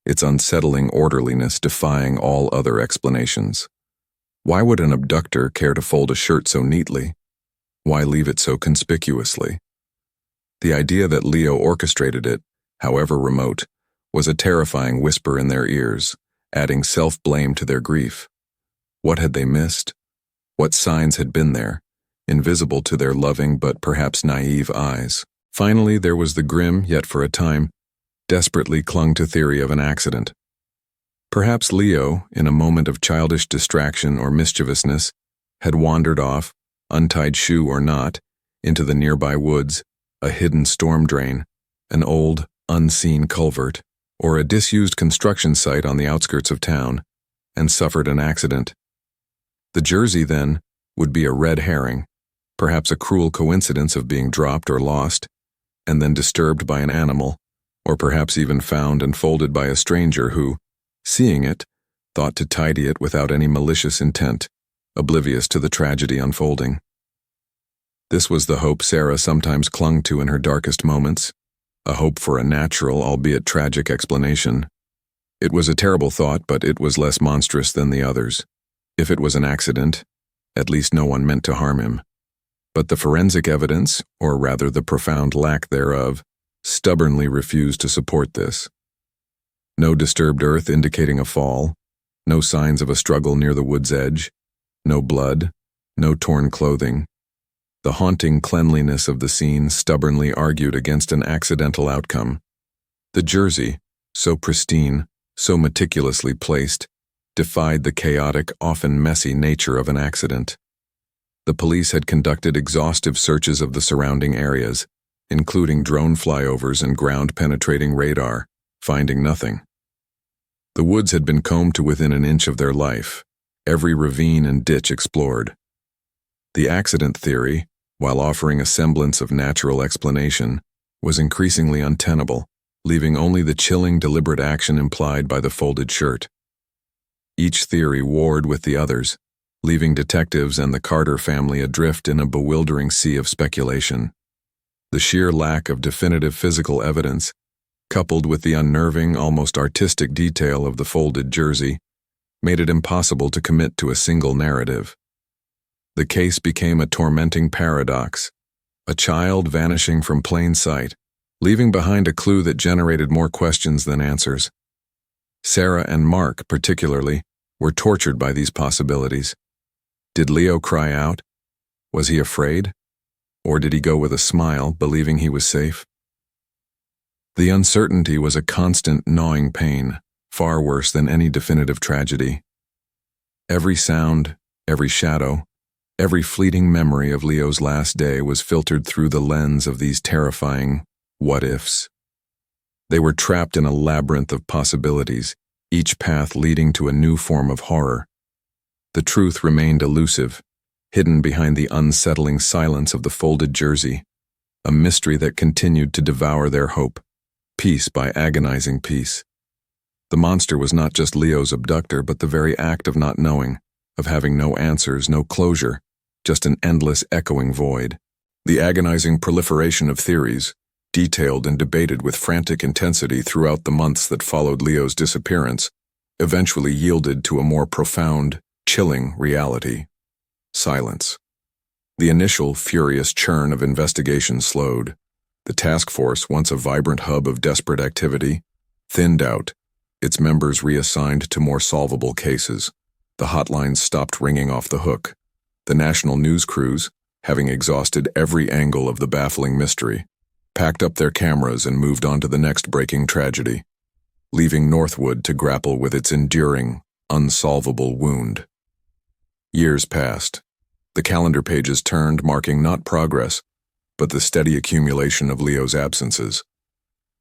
S1: its unsettling orderliness defying all other explanations. Why would an abductor care to fold a shirt so neatly? Why leave it so conspicuously? The idea that Leo orchestrated it, however remote, was a terrifying whisper in their ears, adding self-blame to their grief. What had they missed? What signs had been there, invisible to their loving but perhaps naive eyes? Finally, there was the grim, yet for a time, desperately clung to theory of an accident. Perhaps Leo, in a moment of childish distraction or mischievousness, had wandered off, untied shoe or not, into the nearby woods, a hidden storm drain, an old, unseen culvert, or a disused construction site on the outskirts of town, and suffered an accident. The jersey, then, would be a red herring, perhaps a cruel coincidence of being dropped or lost, and then disturbed by an animal, or perhaps even found and folded by a stranger who, seeing it, thought to tidy it without any malicious intent, oblivious to the tragedy unfolding. This was the hope Sarah sometimes clung to in her darkest moments, a hope for a natural, albeit tragic explanation. It was a terrible thought, but it was less monstrous than the others. If it was an accident, at least no one meant to harm him. But the forensic evidence, or rather the profound lack thereof, stubbornly refused to support this. No disturbed earth indicating a fall, no signs of a struggle near the wood's edge, no blood, no torn clothing. The haunting cleanliness of the scene stubbornly argued against an accidental outcome. The jersey, so pristine, so meticulously placed, defied the chaotic, often messy nature of an accident. The police had conducted exhaustive searches of the surrounding areas, including drone flyovers and ground-penetrating radar, finding nothing. The woods had been combed to within an inch of their life, every ravine and ditch explored. The accident theory, while offering a semblance of natural explanation, was increasingly untenable, leaving only the chilling, deliberate action implied by the folded shirt. Each theory warred with the others, leaving detectives and the Carter family adrift in a bewildering sea of speculation. The sheer lack of definitive physical evidence, coupled with the unnerving, almost artistic detail of the folded jersey, made it impossible to commit to a single narrative. The case became a tormenting paradox, a child vanishing from plain sight, leaving behind a clue that generated more questions than answers. Sarah and Mark, particularly, were tortured by these possibilities. Did Leo cry out? Was he afraid? Or did he go with a smile, believing he was safe? The uncertainty was a constant, gnawing pain, far worse than any definitive tragedy. Every sound, every shadow, every fleeting memory of Leo's last day was filtered through the lens of these terrifying what-ifs. They were trapped in a labyrinth of possibilities, each path leading to a new form of horror. The truth remained elusive, hidden behind the unsettling silence of the folded jersey, a mystery that continued to devour their hope, piece by agonizing piece. The monster was not just Leo's abductor, but the very act of not knowing, of having no answers, no closure, just an endless echoing void. The agonizing proliferation of theories, detailed and debated with frantic intensity throughout the months that followed Leo's disappearance, eventually yielded to a more profound, chilling reality: silence. The initial furious churn of investigation slowed. The task force, once a vibrant hub of desperate activity, thinned out, its members reassigned to more solvable cases. The hotlines stopped ringing off the hook. The national news crews, having exhausted every angle of the baffling mystery, packed up their cameras and moved on to the next breaking tragedy, leaving Northwood to grapple with its enduring, unsolvable wound. Years passed. The calendar pages turned, marking not progress, but the steady accumulation of Leo's absences.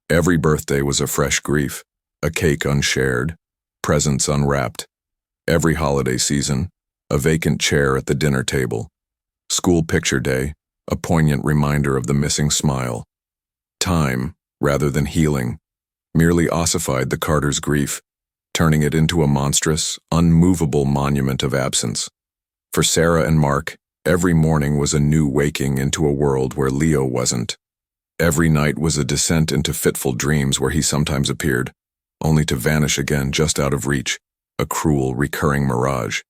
S1: Every birthday was a fresh grief, a cake unshared, presents unwrapped. Every holiday season, a vacant chair at the dinner table. School picture day, a poignant reminder of the missing smile. Time, rather than healing, merely ossified the Carters' grief, turning it into a monstrous, unmovable monument of absence. For Sarah and Mark, every morning was a new waking into a world where Leo wasn't. Every night was a descent into fitful dreams where he sometimes appeared, only to vanish again just out of reach, a cruel, recurring mirage.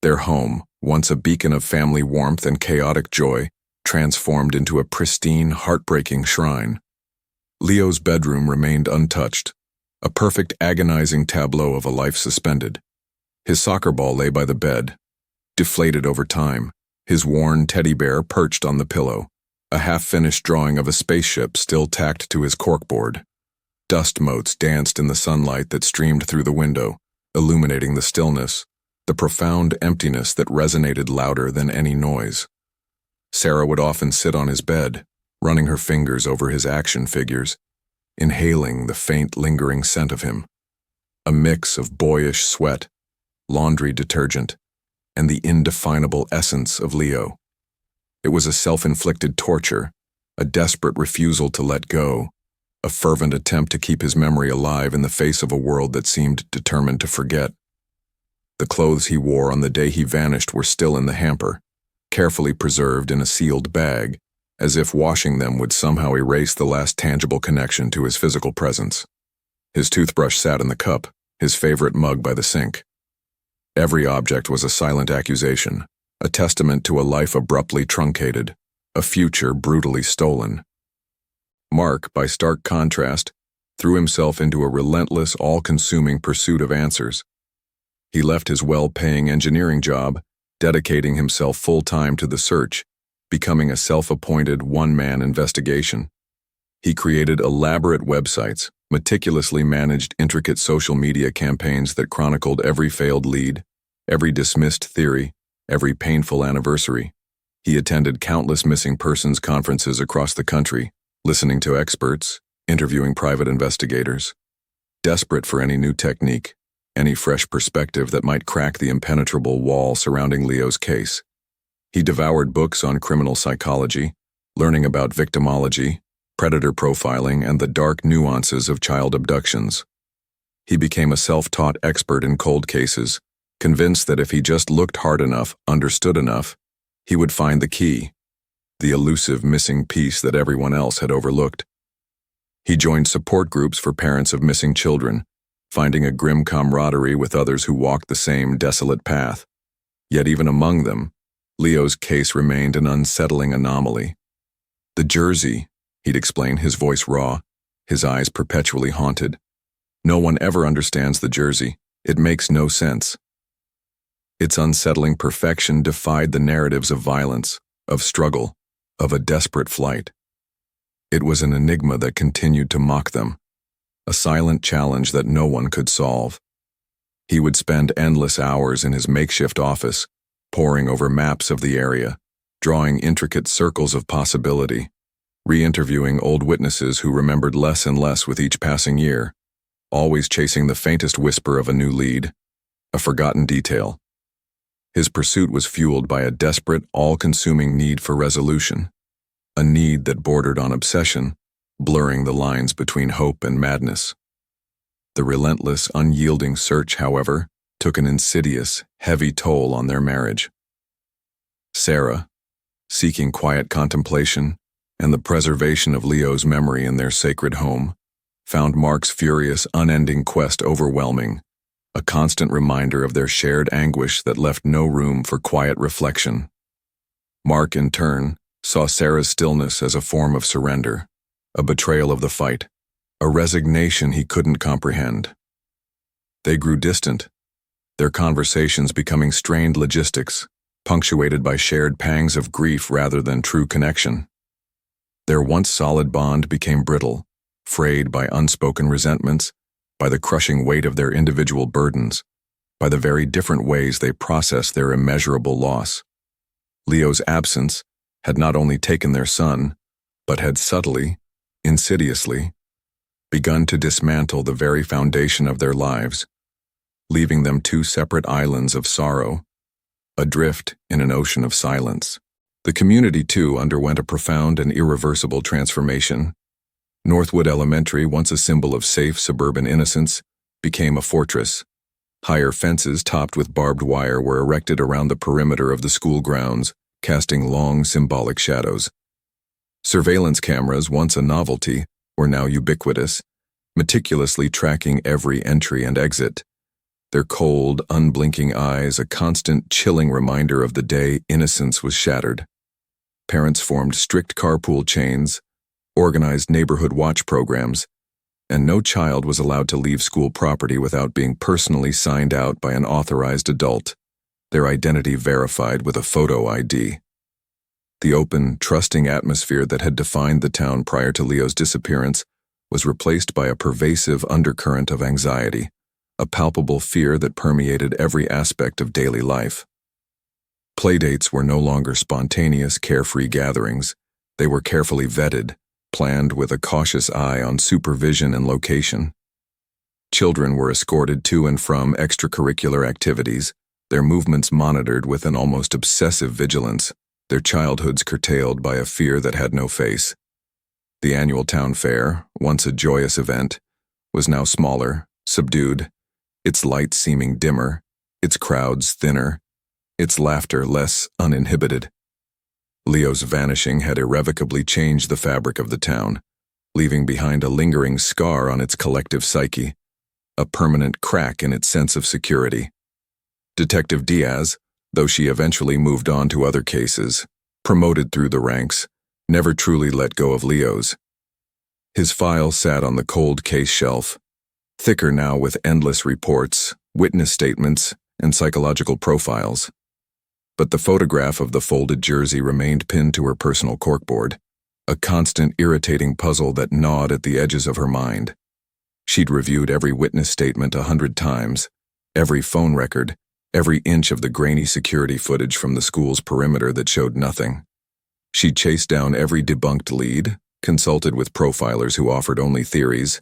S1: Their home, once a beacon of family warmth and chaotic joy, transformed into a pristine, heartbreaking shrine. Leo's bedroom remained untouched, a perfect agonizing tableau of a life suspended. His soccer ball lay by the bed, deflated over time, his worn teddy bear perched on the pillow, a half-finished drawing of a spaceship still tacked to his corkboard. Dust motes danced in the sunlight that streamed through the window, illuminating the stillness, the profound emptiness that resonated louder than any noise. Sarah would often sit on his bed, running her fingers over his action figures, inhaling the faint, lingering scent of him, a mix of boyish sweat, laundry detergent, and the indefinable essence of Leo. It was a self-inflicted torture, a desperate refusal to let go, a fervent attempt to keep his memory alive in the face of a world that seemed determined to forget. The clothes he wore on the day he vanished were still in the hamper, carefully preserved in a sealed bag, as if washing them would somehow erase the last tangible connection to his physical presence. His toothbrush sat in the cup, his favorite mug by the sink. Every object was a silent accusation, a testament to a life abruptly truncated, a future brutally stolen. Mark, by stark contrast, threw himself into a relentless, all-consuming pursuit of answers. He left his well-paying engineering job, dedicating himself full-time to the search, becoming a self-appointed one-man investigation. He created elaborate websites, meticulously managed intricate social media campaigns that chronicled every failed lead, every dismissed theory, every painful anniversary. He attended countless missing persons conferences across the country, listening to experts, interviewing private investigators, desperate for any new technique, any fresh perspective that might crack the impenetrable wall surrounding Leo's case. He devoured books on criminal psychology, learning about victimology, predator profiling, and the dark nuances of child abductions. He became a self-taught expert in cold cases, convinced that if he just looked hard enough, understood enough, he would find the key, the elusive missing piece that everyone else had overlooked. He joined support groups for parents of missing children, finding a grim camaraderie with others who walked the same desolate path. Yet even among them, Leo's case remained an unsettling anomaly. The jersey, he'd explain, his voice raw, his eyes perpetually haunted. No one ever understands the jersey. It makes no sense. Its unsettling perfection defied the narratives of violence, of struggle, of a desperate flight. It was an enigma that continued to mock them, a silent challenge that no one could solve. He would spend endless hours in his makeshift office, poring over maps of the area, drawing intricate circles of possibility, re-interviewing old witnesses who remembered less and less with each passing year, always chasing the faintest whisper of a new lead, a forgotten detail. His pursuit was fueled by a desperate, all-consuming need for resolution, a need that bordered on obsession, blurring the lines between hope and madness. The relentless, unyielding search, however, took an insidious, heavy toll on their marriage. Sarah, seeking quiet contemplation and the preservation of Leo's memory in their sacred home, found Mark's furious, unending quest overwhelming, a constant reminder of their shared anguish that left no room for quiet reflection. Mark, in turn, saw Sarah's stillness as a form of surrender, a betrayal of the fight, a resignation he couldn't comprehend. They grew distant, their conversations becoming strained logistics, punctuated by shared pangs of grief rather than true connection. Their once solid bond became brittle, frayed by unspoken resentments, by the crushing weight of their individual burdens, by the very different ways they processed their immeasurable loss. Leo's absence had not only taken their son, but had subtly, insidiously, begun to dismantle the very foundation of their lives, leaving them two separate islands of sorrow, adrift in an ocean of silence. The community, too, underwent a profound and irreversible transformation. Northwood Elementary, once a symbol of safe suburban innocence, became a fortress. Higher fences topped with barbed wire were erected around the perimeter of the school grounds, casting long symbolic shadows. Surveillance cameras, once a novelty, were now ubiquitous, meticulously tracking every entry and exit. Their cold, unblinking eyes a constant chilling reminder of the day innocence was shattered. Parents formed strict carpool chains, organized neighborhood watch programs, and no child was allowed to leave school property without being personally signed out by an authorized adult, their identity verified with a photo ID. The open, trusting atmosphere that had defined the town prior to Leo's disappearance was replaced by a pervasive undercurrent of anxiety, a palpable fear that permeated every aspect of daily life. Playdates were no longer spontaneous, carefree gatherings. They were carefully vetted, planned with a cautious eye on supervision and location. Children were escorted to and from extracurricular activities, their movements monitored with an almost obsessive vigilance, their childhoods curtailed by a fear that had no face. The annual town fair, once a joyous event, was now smaller, subdued, its lights seeming dimmer, its crowds thinner, its laughter less uninhibited. Leo's vanishing had irrevocably changed the fabric of the town, leaving behind a lingering scar on its collective psyche, a permanent crack in its sense of security. Detective Diaz, though she eventually moved on to other cases, promoted through the ranks, never truly let go of Leo's. His file sat on the cold case shelf, thicker now with endless reports, witness statements, and psychological profiles. But the photograph of the folded jersey remained pinned to her personal corkboard, a constant irritating puzzle that gnawed at the edges of her mind. She'd reviewed every witness statement 100 times, every phone record, every inch of the grainy security footage from the school's perimeter that showed nothing. She'd chased down every debunked lead, consulted with profilers who offered only theories,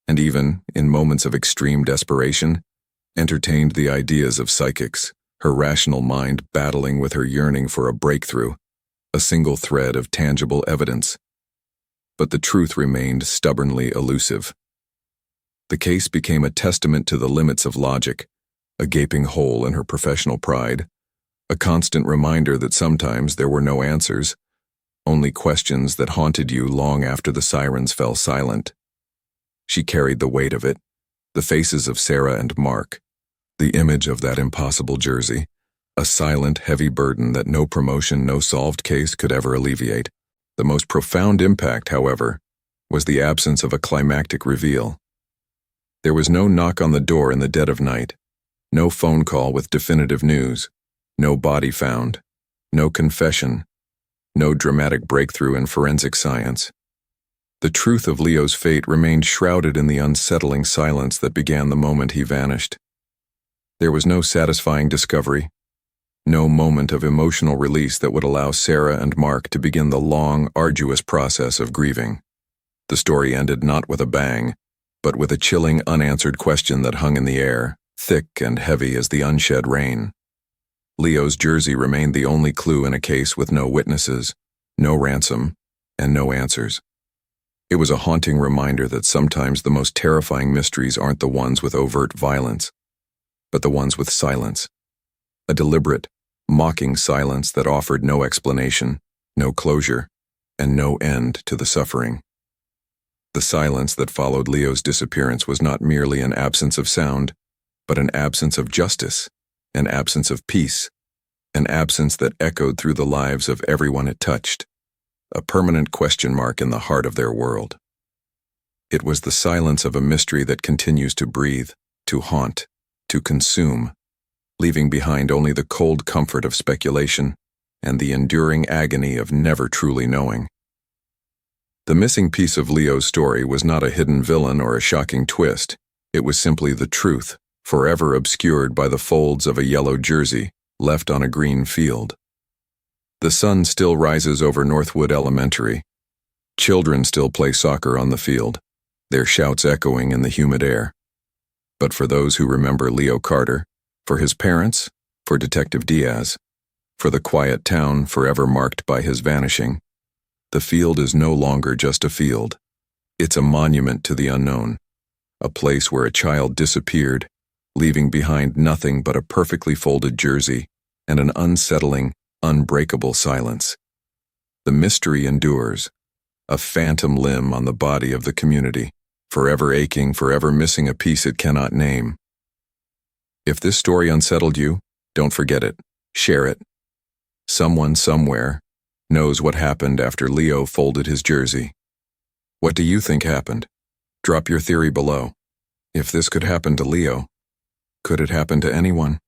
S1: and even, in moments of extreme desperation, entertained the ideas of psychics, her rational mind battling with her yearning for a breakthrough, a single thread of tangible evidence. But the truth remained stubbornly elusive. The case became a testament to the limits of logic, a gaping hole in her professional pride, a constant reminder that sometimes there were no answers, only questions that haunted you long after the sirens fell silent. She carried the weight of it, the faces of Sarah and Mark, the image of that impossible jersey, a silent, heavy burden that no promotion, no solved case could ever alleviate. The most profound impact, however, was the absence of a climactic reveal. There was no knock on the door in the dead of night, no phone call with definitive news, no body found, no confession, no dramatic breakthrough in forensic science. The truth of Leo's fate remained shrouded in the unsettling silence that began the moment he vanished. There was no satisfying discovery, no moment of emotional release that would allow Sarah and Mark to begin the long, arduous process of grieving. The story ended not with a bang, but with a chilling, unanswered question that hung in the air, thick and heavy as the unshed rain. Leo's jersey remained the only clue in a case with no witnesses, no ransom, and no answers. It was a haunting reminder that sometimes the most terrifying mysteries aren't the ones with overt violence, but the ones with silence. A deliberate, mocking silence that offered no explanation, no closure, and no end to the suffering. The silence that followed Leo's disappearance was not merely an absence of sound, but an absence of justice, an absence of peace, an absence that echoed through the lives of everyone it touched, a permanent question mark in the heart of their world. It was the silence of a mystery that continues to breathe, to haunt, to consume, leaving behind only the cold comfort of speculation and the enduring agony of never truly knowing. The missing piece of Leo's story was not a hidden villain or a shocking twist. It was simply the truth, forever obscured by the folds of a yellow jersey left on a green field. The sun still rises over Northwood Elementary. Children still play soccer on the field, their shouts echoing in the humid air. But for those who remember Leo Carter, for his parents, for Detective Diaz, for the quiet town forever marked by his vanishing, the field is no longer just a field. It's a monument to the unknown, a place where a child disappeared, leaving behind nothing but a perfectly folded jersey and an unsettling, unbreakable silence. The mystery endures, a phantom limb on the body of the community, forever aching, forever missing a piece it cannot name. If this story unsettled you, don't forget it. Share it. Someone somewhere knows what happened after Leo folded his jersey. What do you think happened? Drop your theory below. If this could happen to Leo, could it happen to anyone?